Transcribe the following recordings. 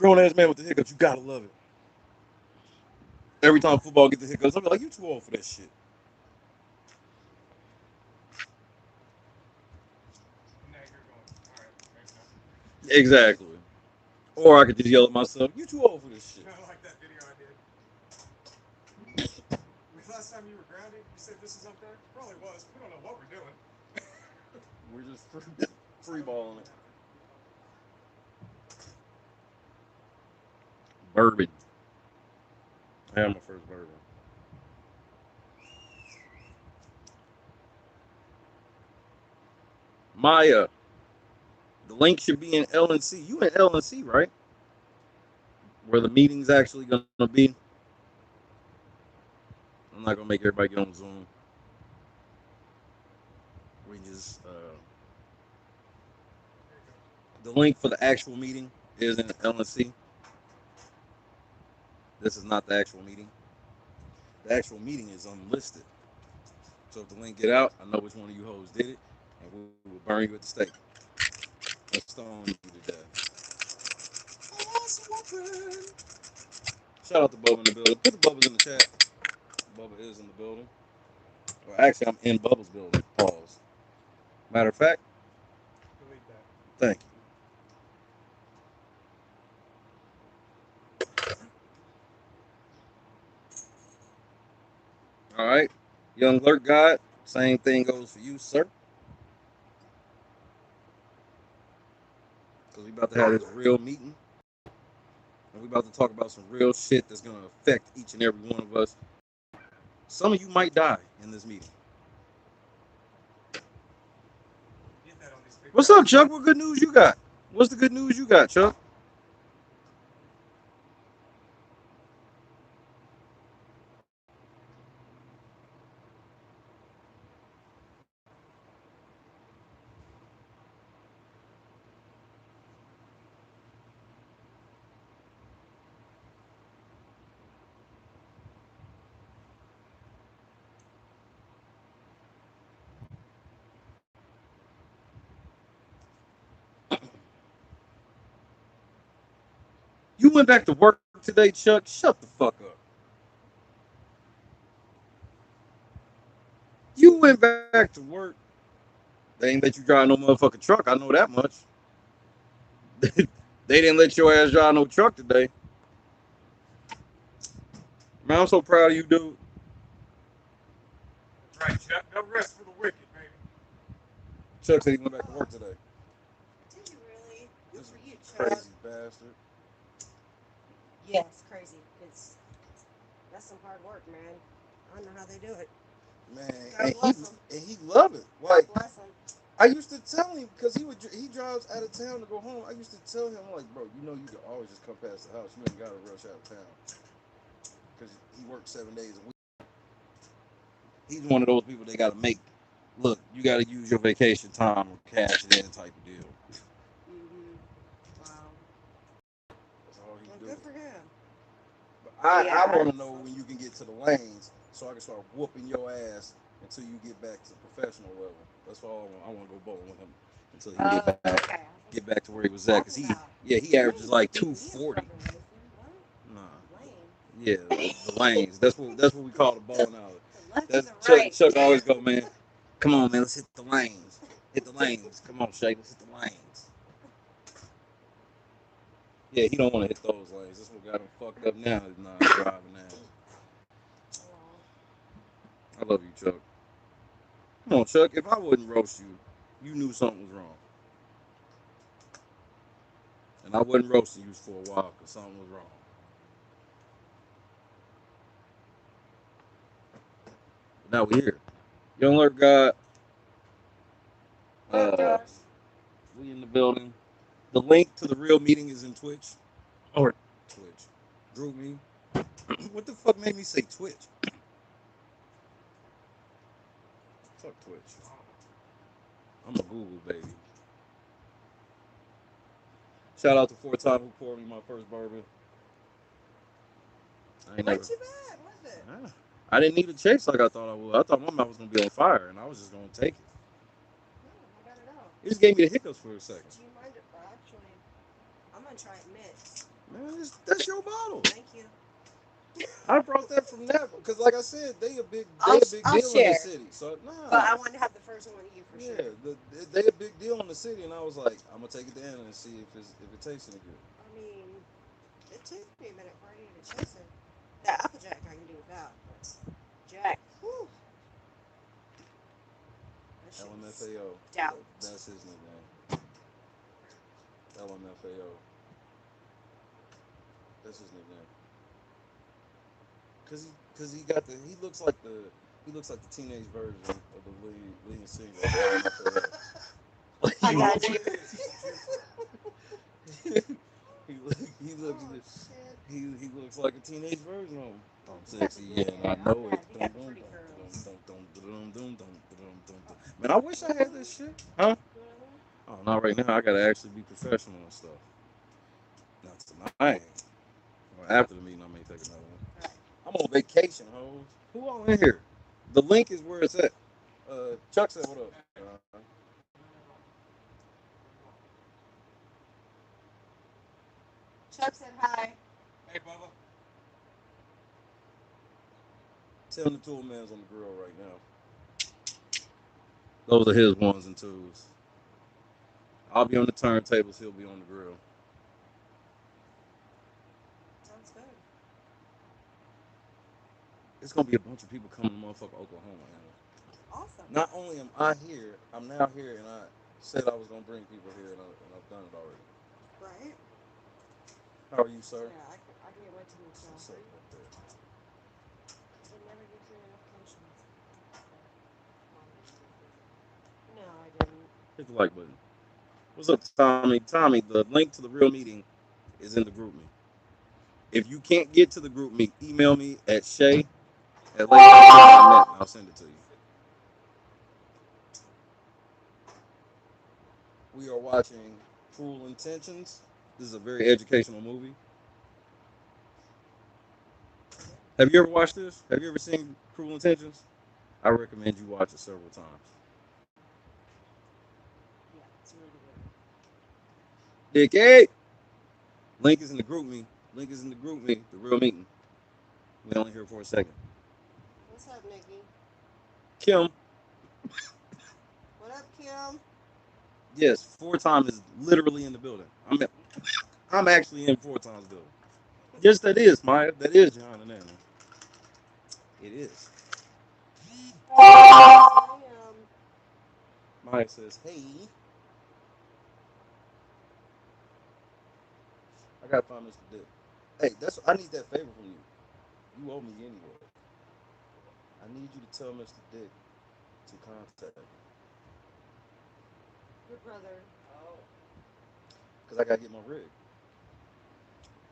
Grown ass man with the hiccups, you gotta love it. Every time football gets the hiccups, I'm like, you too old for that shit. And now you're going, all right, maybe not. Exactly. Or I could just yell at myself, you too old for this shit. Kind of like that video I did. Last time you were grounded, you said this is unfair. Probably was. We don't know what we're doing. We're just free balling it. Bourbon. I had my first bourbon. Maya, the link should be in LNC. You in LNC, right? Where the meeting's actually gonna be. I'm not gonna make everybody get on Zoom. We just the link for the actual meeting is in LNC. This is not the actual meeting. The actual meeting is unlisted. So if the link get out, I know which one of you hoes did it, and we will burn you at the stake. Let's stone you to death. Shout out to Bubba in the building. Put the Bubba's in the chat. Bubba is in the building. Well, actually, I'm in Bubba's building. Pause. Matter of fact, Delete that. thank you. All right. Young Lurk God, same thing goes for you, sir. Because we about to have this real meeting. And we about to talk about some real shit that's going to affect each and every one of us. Some of you might die in this meeting. Get that on these big What's up, Chuck? What good news you got? What's the good news you got, Chuck? You went back to work today, Chuck? Shut the fuck up. You went back to work. They ain't let you drive no motherfucking truck. I know that much. They didn't let your ass drive no truck today. Man, I'm so proud of you, dude. That's right, Chuck. No rest for the wicked, baby. Chuck said he went back to work today. Did you really? Good This for you, Chuck. crazy bastard. Yes, crazy. That's some hard work, man. I don't know how they do it. Man, God bless him. and he love it. Like, God bless him. I used to tell him, because he drives out of town to go home. I used to tell him, like, bro, you know you can always just come past the house. You ain't got to rush out of town. Because he works 7 days a week. He's one of those people they got to make. Look, you got to use your vacation time or cash it in type of deal. Wow. That's all he Well, do. good for him. But I want to know when you can get to the lanes so I can start whooping your ass until you get back to professional level. That's all I want. I want to go bowling with him until he can Okay. get back to where he was at. Cause he averages like 240. Nah, Lane. yeah, the lanes. That's what we call the bowling alley. The left That's and the right. Chuck always go, man. Come on, man. Let's hit the lanes. Hit the lanes. Come on, Shay. Let's hit the lanes. Yeah, he don't want to hit those lanes. That's what got him fucked up now. He's not driving now. I love you, Chuck. Come on, Chuck. If I wouldn't roast you, you knew something was wrong. And I wasn't roasting you for a while because something was wrong. But now we're here. Young Lurk God. We in the building. The link to the real meeting is in Twitch. Or Twitch. Drew me. What the fuck made me say Twitch? Fuck Twitch. I'm a Google baby. Shout out to 4-Time who poured me my first bourbon. I ain't never. Not too bad, was it? Yeah. I didn't need a chase like I thought I would. I thought my mouth was gonna be on fire, and I was just gonna take it. No, not bad at all. It just gave me the hiccups for a second. Do you mind it? Actually, I'm gonna try it mixed. Man, that's your bottle. Thank you. I brought that from Napa because, like I said, they a big I'll deal in the share. city. So But I nah, wanted to have the first one with you for yeah, sure. they a big deal in the city, and I was like, I'm gonna take it to Anna and see if it tastes any good. I mean, it took me a minute before I needed to chase it. That Applejack I can do without, but Jack, whew, that shit was LMFAO, doubt. that's his nickname. LMFAO, that's his nickname. Cause he got he looks like the teenage version of the lead singer of LMFAO. Like, I got you. he looks Oh shit. he looks like a teenage version of him. I'm He got sexy, the yeah, good and I hair. I'm know it. mad. He got the pretty curls. Man, I wish I had this shit. Huh? Oh, not right now. I gotta actually be professional and stuff. Not tonight. Or after the meeting, I may take another one. Alright. I'm on vacation, hoes. Who all in here? The link is where it's at. Chuck said, "What up?" Chuck said hi. Hey, Bubba. Tell him the tool man's on the grill right now. Those are his ones and twos. I'll be on the turntables. He'll be on the grill. Sounds good. It's gonna be a bunch of people coming to motherfucker Oklahoma. Awesome. Not only am I here, I'm now here, and I said I was gonna bring people here, and I've done it already. Right? How are you, sir? Yeah, I can't wait to meet y'all. What's up up there? They never give you notifications. No, I didn't. Hit the like button. What's up, Tommy? Tommy, the link to the real meeting is in the group me. If you can't get to the group me, email me at shay@lakeland.net and I'll send it to you. We are watching Cruel Intentions. This is a very educational movie. Have you ever watched this? Have you ever seen Cruel Intentions? I recommend you watch it several times. Yeah, it's really Dick, link is in the group me. Link is in the group me. The real meeting. We only here for a second. What's up, Nikki? Kim, What up, Kim? yes, 4 Time is literally in the building. I'm actually in 4 Time's building. Yes, that is Maya. That is John and Anna. It is. I Maya says, "Hey, I gotta find Mr. Dick. Hey, I need that favor from you. You owe me anyway. I need you to tell Mr. Dick to contact me Your brother. Oh. because I gotta get my rig.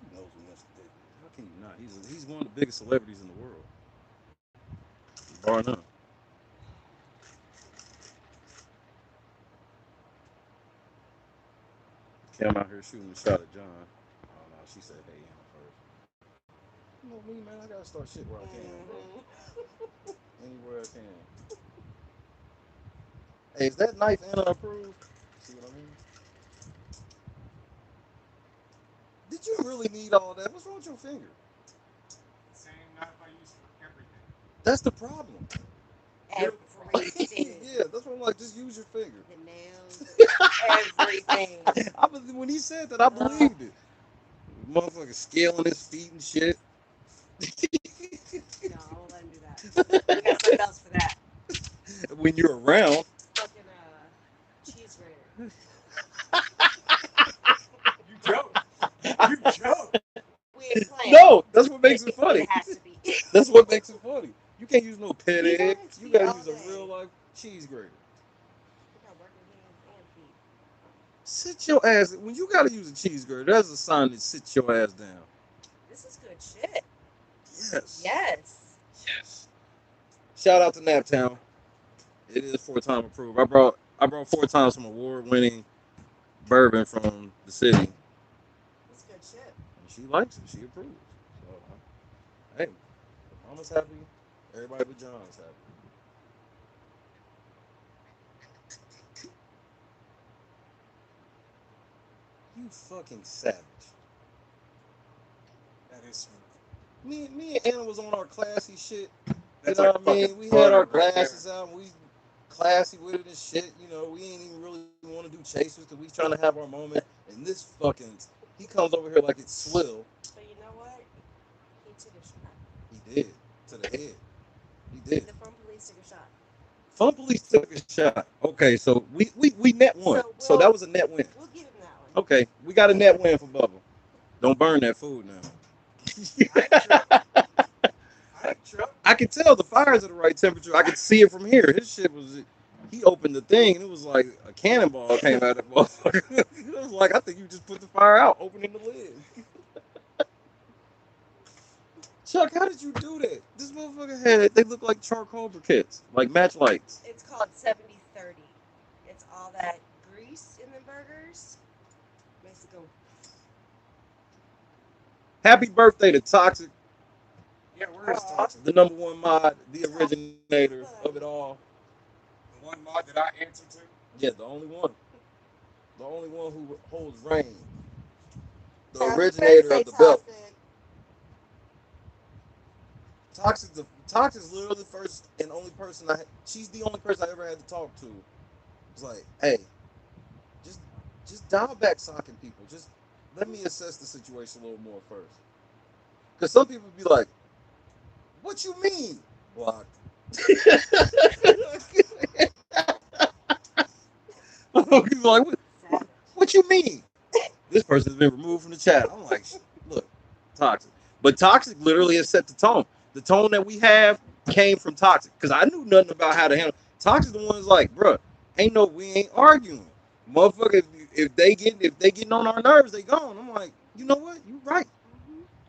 He knows who Mr. Dick is. How can you not? He's one of the biggest celebrities in the world, bar none. Cam out here shooting a shot at John. Oh no, she said, "Hey, him first." You know me, man. I gotta start shit where I can, bro. Anywhere I can. Hey, is that knife Anna approved? See what I mean? Did you really need all that? What's wrong with your finger? Same knife I use for everything. That's the problem. You're the problem. Everything. Yeah, that's what I'm like. Just use your finger. The nails. Everything. When he said that, I believed it. Motherfucker scaling his feet and shit. No, I won't let him do that. We got something else for that. When you're around. Fucking cheese grater. You joke. You joke. We ain't playing. No, that's what makes it funny. It has to be. That's what makes it funny. You can't use no pet These egg. hands You feet gotta all use a day. real life cheese grater. We got working hands and feet. Sit your ass. When you gotta use a cheese grater, that's a sign to sit your ass down. This is good shit. Yes. Yes. Yes. Shout out to Naptown. It is 4 Time approved. I brought 4 Times some award-winning bourbon from the city, and It's good shit. she likes it. She approves. So, hey, if Mama's happy, everybody but John's happy. You fucking savage. is smooth. Me and Anna was on our classy shit. That's You know like what I mean? fucking We had our butter right glasses out. We classy with it and shit. You know, we ain't even really want to do chasers because we trying to have our moment. And this fucking, he comes over here like it's swill. But you know what? He took a shot. He did to the head. He did. The phone police took a shot. Fun police took a shot. Okay, so we net one. So that was a net win. We'll give him that one. Okay, we got a net win for Bubba. Don't burn that food now. I ain't trouble. I could tell the fire's at the right temperature. I could see it from here. His shit was, he opened the thing and it was like a cannonball came out of that motherfucker. It was like, I think you just put the fire out, opening the lid. Chuck, how did you do that? This motherfucker had it. They look like charcoal briquettes, like match lights. It's called 70-30. It's all that grease in the burgers. Makes it go. Happy birthday to Toxic, Yeah, where is Toxic? the number one mod, the originator of it all. The one mod that I answer to? Yeah, the only one. The only one who holds reign. The Happy originator birthday, of the belt. Toxic. Toxic's literally the first and only person she's the only person I ever had to talk to. It's like, hey, just dial back socking people. Just let me assess the situation a little more first. Because some people be like, what you mean? Blocked. People like, what you mean? This person's been removed from the chat. I'm like, look, Toxic. But Toxic literally has set the tone. The tone that we have came from Toxic. Because I knew nothing about how to handle. Toxic the one is like, bruh, we ain't arguing. Motherfucker, if they getting on our nerves, they gone. I'm like, you know what? You right.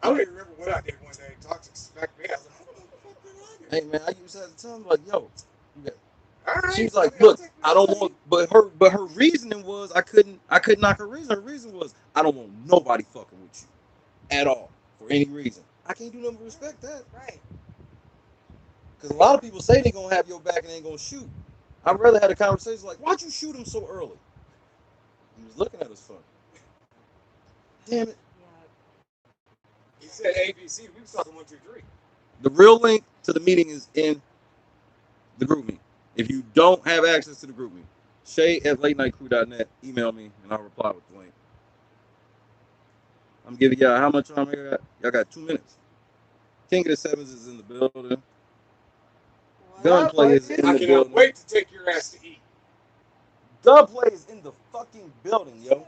I don't even remember what I did one day. Toxic smacked me. I was like, what the fuck did I do? Hey man, I used to have to tell them like, yo, you got. All right, She's I like, mean, I'll look, take I don't my want, but her reasoning was I couldn't knock her reason. Her reason was I don't want nobody fucking with you at all for any reason. I can't do nothing but respect that. Right. Because a lot of people say they gonna have your back and ain't gonna shoot. I'd rather have a conversation like, why'd you shoot him so early? He was looking at us funny. Damn it. He said ABC. We was talking 1, 2, 3. The real link to the meeting is in the group meet. If you don't have access to the group meet, shay@latenightcrew.net. Email me and I'll reply with the link. I'm giving y'all how much time I got? Y'all got 2 minutes. King of the Sevens is in the building. Gunplay is in I the cannot building. wait to take your ass to eat. Gunplay is in the fucking building, yo. Boop,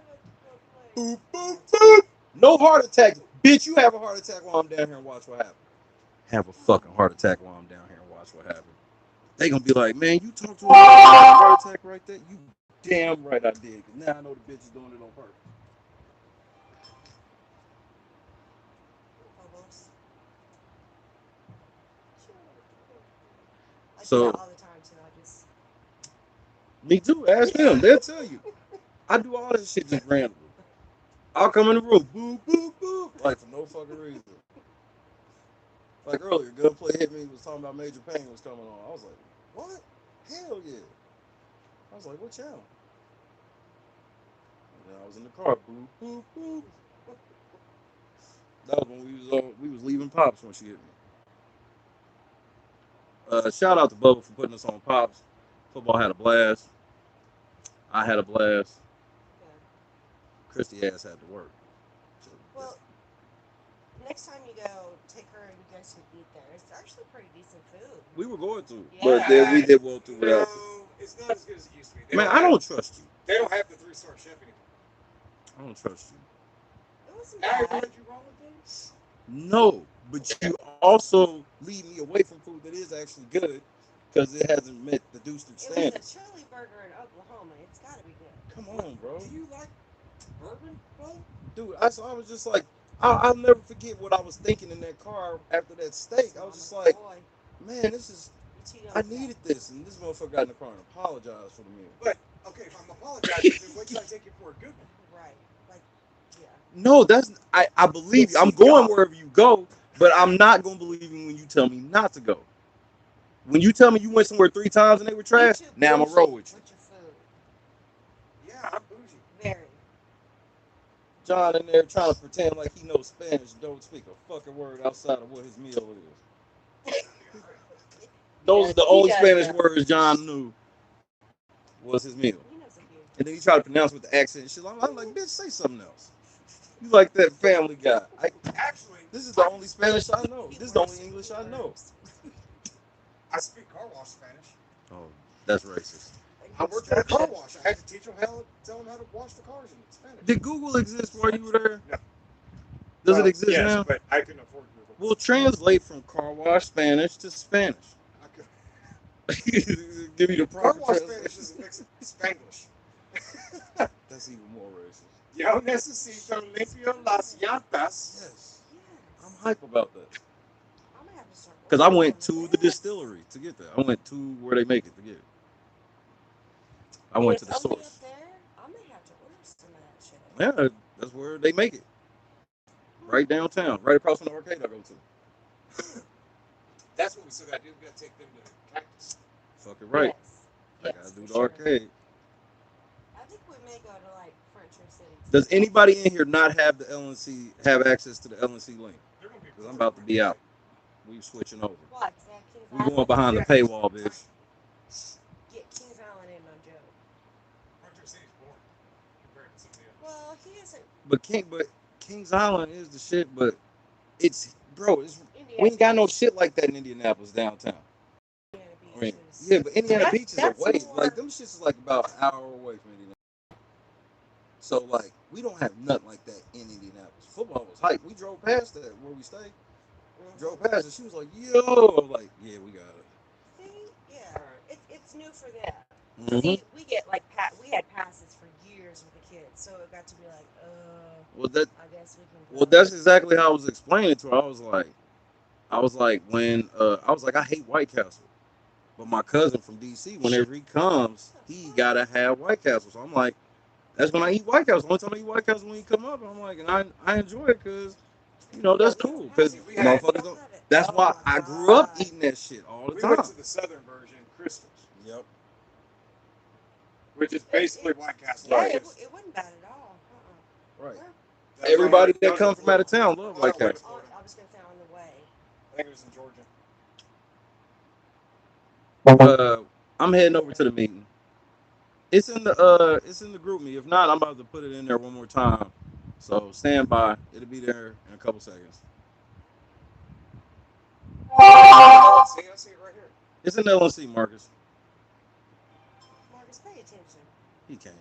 Boop, boop, boop. No heart attack. Bitch, you have a heart attack while I'm down here and watch what happens. Have a fucking heart attack while I'm down here and watch what happens. They gonna be like, man, you talked to a heart attack right there? You damn right I did. Cause now I know the bitch is doing it on purpose. I So- do that all the time too. I just Me too. Ask them. They'll tell you. I do all this shit just randomly. I'll come in the room, boop, boop, boop, like for no fucking reason. Like earlier, Gunplay hit me, was talking about Major Payne was coming on. I was like, what? Hell yeah. I was like, what channel? And then I was in the car, boop, boop, boop. That was when we was leaving Pops when she hit me. Shout out to Bubba for putting us on Pops. Football had a blast. I had a blast. Christy ass had to work. So, well. Next time you go, take her and you guys can eat there. It's actually pretty decent food. we were going to, Yeah. but then we did well through without. No, it's not as good as it used to be. They Man, don't I have- don't trust you. They don't have the 3-star chef anymore. I don't trust you. It wasn't I ever bad. heard you wrong with things? No, but you also lead me away from food that is actually good because it hasn't met the Deuster It standard. was a chili burger in Oklahoma. It's got to be good. Come on, bro. Do you like bourbon, bro? Dude, I was just like, I'll never forget what I was thinking in that car after that steak. I was just like, Boy, man, this is, you I needed this. And this motherfucker got in the car and apologized for the meal. But, okay, if I'm apologizing, then what can I take you for a good one? Right. Like, yeah. No, I believe you. I'm going wherever you go, but I'm not going to believe you when you tell me not to go. When you tell me you went somewhere 3 times and they were trash, You too now I'm going to roll with you. With your food. Yeah, I'm bougie. Very. John in there trying to pretend like he knows Spanish. Don't speak a fucking word outside of what his meal is. Those are the only Spanish words John knew was his meal. He knows a few. And then he tried to pronounce with the accent and shit. I'm like, bitch, say something else. You like that Family Guy. Actually, This is the only Spanish I know. This is the only English I know. I speak car wash Spanish. Oh, that's racist. I worked at a car wash. I had to teach them tell them how to wash the cars in Spanish. Did Google exist while you were there? No. Does it exist yes, now? But I couldn't afford Google. We'll translate from car wash Spanish to Spanish. I could. Give me the Car proper wash translation. Spanish is a mix of Spanglish. That's even more racist. Yo necesito limpio las llantas. Yes. I'm hype about that. I'm gonna have to start. Because I working went on to that. the distillery to get that. I went to where they make it to get it. I went to the It's only source. up there. I'm gonna have to order some of that shit. Yeah, that's where they make it. Right downtown, right across from the arcade I go to. That's what we still got to do. We got to take them to Cactus. Fucking right. Yes. I gotta Yes, do for the sure. arcade. I think we may go to like Frontier City. Does anybody in here not have the LNC, have access to the LNC link? They're gonna be Because I'm about to be out. We switching over. What? Is that Kings We Island? going behind the paywall, bitch. Get Kings Island in on Joe. Frontier City's boring compared to some of the others. Well, he isn't. But Kings Island is the shit. But it's we Indiana ain't got no Beach. shit like that in Indianapolis downtown. Indiana Beach I mean, is- yeah, but Indiana That's- Beach is that's away. more- Like them shits is like about an hour away from Indianapolis. So like we don't have nothing like that in Indianapolis. Football was hype. We drove past that where we stay. Drove past it. She was like, "Yo," I'm like, "Yeah, we got it." See? Yeah. It's new for them. Mhm. See, we get like we had passes for years with the kids, so it got to be like, Well, I guess we can. well, that's exactly how I was explaining to her. I was like, when I was like, I hate White Castle, but my cousin from DC, whenever he comes, he gotta have White Castle. So I'm like, that's when I eat White Castle. Only time I eat White Castle when he come up. And I'm like, and I enjoy it because, you know, that's cool. Because motherfuckers don't. That's why I grew up eating that shit all the We time. went to the southern version, Crystals, Yep. which is basically White Castle. Yeah, Right. it wasn't bad at all. Right. That's Everybody all that right. comes from out of town love White Oh, Castle. I was gonna say on the way. I think it was in Georgia. I'm heading over to the meeting. It's in the group me. If not, I'm about to put it in there one more time. So stand by. It'll be there in a couple seconds. Oh, see, I see it right here. It's in LNC, Marcus. Marcus, pay attention. He can't.